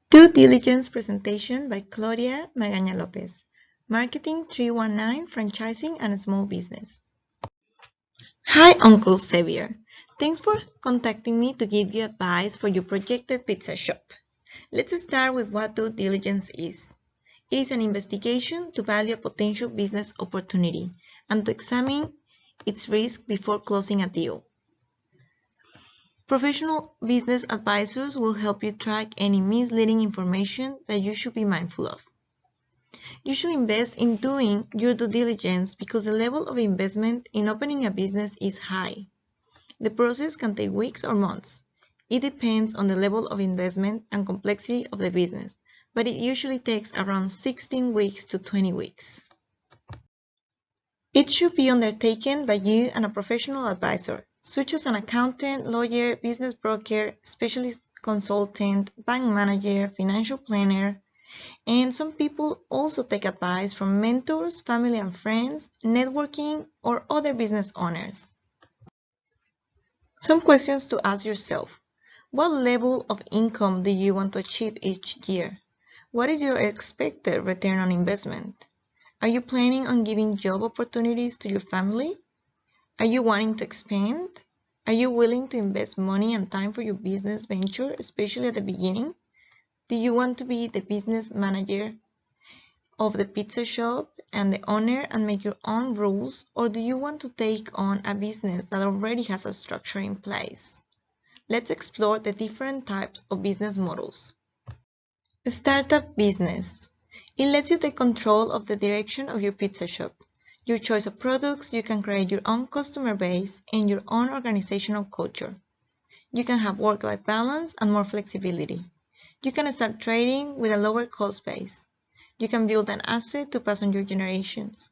Due diligence presentation by Claudia Magaña Lopez. Marketing 319, franchising and small business. Hi, Uncle Xavier. Thanks for contacting me to give you advice for your projected pizza shop. Let's start with what due diligence is. It is an investigation to value a potential business opportunity and to examine its risk before closing a deal. Professional business advisors will help you track any misleading information that you should be mindful of. You should invest in doing your due diligence because the level of investment in opening a business is high. The process can take weeks or months. It depends on the level of investment and complexity of the business, but it usually takes around 16 weeks to 20 weeks. It should be undertaken by you and a professional advisor, such as an accountant, lawyer, business broker, specialist consultant, bank manager, financial planner, and some people also take advice from mentors, family and friends, networking, or other business owners. Some questions to ask yourself. What level of income do you want to achieve each year? What is your expected return on investment? Are you planning on giving job opportunities to your family? Are you wanting to expand? Are you willing to invest money and time for your business venture, especially at the beginning? Do you want to be the business manager of the pizza shop and the owner and make your own rules, or do you want to take on a business that already has a structure in place? Let's explore the different types of business models. Startup business. It lets you take control of the direction of your pizza shop. Your choice of products, you can create your own customer base and your own organizational culture. You can have work-life balance and more flexibility. You can start trading with a lower cost base. You can build an asset to pass on your generations.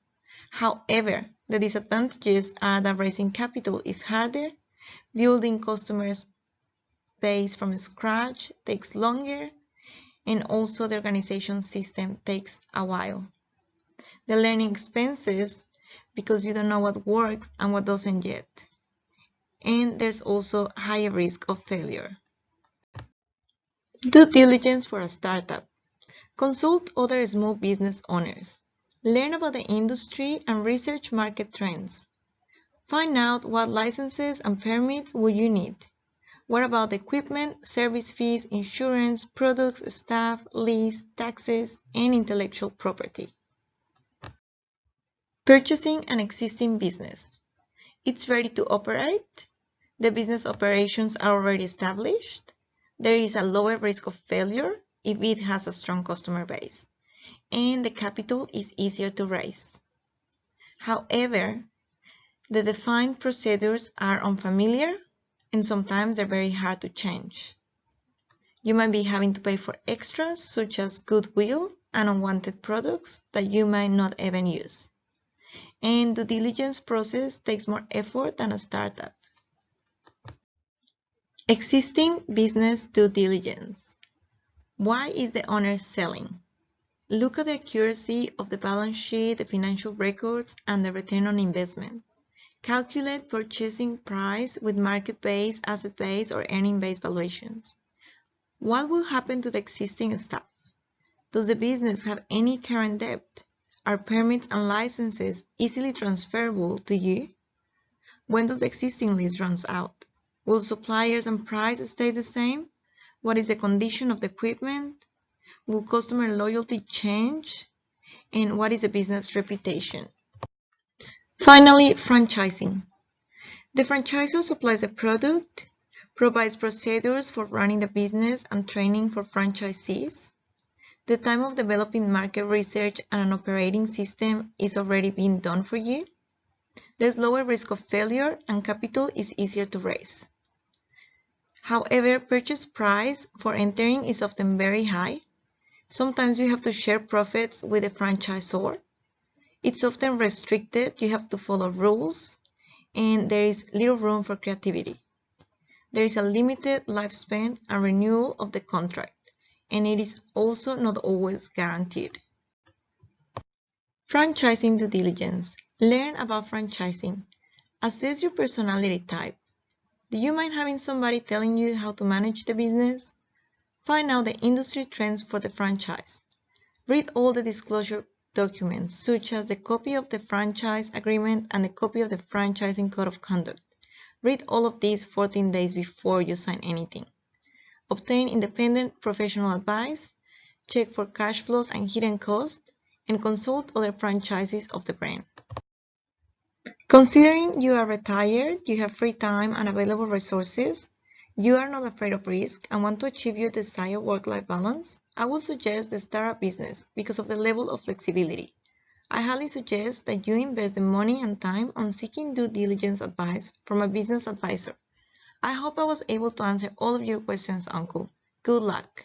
However, the disadvantages are that raising capital is harder, building customers base from scratch takes longer, and also the organization system takes a while. The learning expenses, because you don't know what works and what doesn't yet. And there's also higher risk of failure. Due diligence for a startup. Consult other small business owners. Learn about the industry and research market trends. Find out what licenses and permits will you need. What about the equipment, service fees, insurance, products, staff, lease, taxes, and intellectual property. Purchasing an existing business. It's ready to operate. The business operations are already established. There is a lower risk of failure if it has a strong customer base. And the capital is easier to raise. However, the defined procedures are unfamiliar and sometimes they're very hard to change. You might be having to pay for extras such as goodwill and unwanted products that you might not even use. And the due diligence process takes more effort than a startup. Existing business due diligence. Why is the owner selling? Look at the accuracy of the balance sheet, the financial records, and the return on investment. Calculate purchasing price with market-based, asset-based, or earning-based valuations. What will happen to the existing staff? Does the business have any current debt? Are permits and licenses easily transferable to you? When does the existing lease run out? Will suppliers and price stay the same? What is the condition of the equipment? Will customer loyalty change? And what is the business reputation? Finally, franchising. The franchisor supplies a product, provides procedures for running the business and training for franchisees. The time of developing market research and an operating system is already being done for you. There's lower risk of failure and capital is easier to raise. However, purchase price for entering is often very high. Sometimes you have to share profits with the franchisor. It's often restricted, you have to follow rules, and there is little room for creativity. There is a limited lifespan and renewal of the contract, and it is also not always guaranteed. Franchising due diligence. Learn about franchising. Assess your personality type. Do you mind having somebody telling you how to manage the business? Find out the industry trends for the franchise. Read all the disclosure documents, such as the copy of the franchise agreement and a copy of the franchising code of conduct. Read all of these 14 days before you sign anything. Obtain independent professional advice, check for cash flows and hidden costs, and consult other franchises of the brand. Considering you are retired, you have free time and available resources, you are not afraid of risk and want to achieve your desired work-life balance, I would suggest the startup business because of the level of flexibility. I highly suggest that you invest the money and time on seeking due diligence advice from a business advisor. I hope I was able to answer all of your questions, Uncle. Good luck.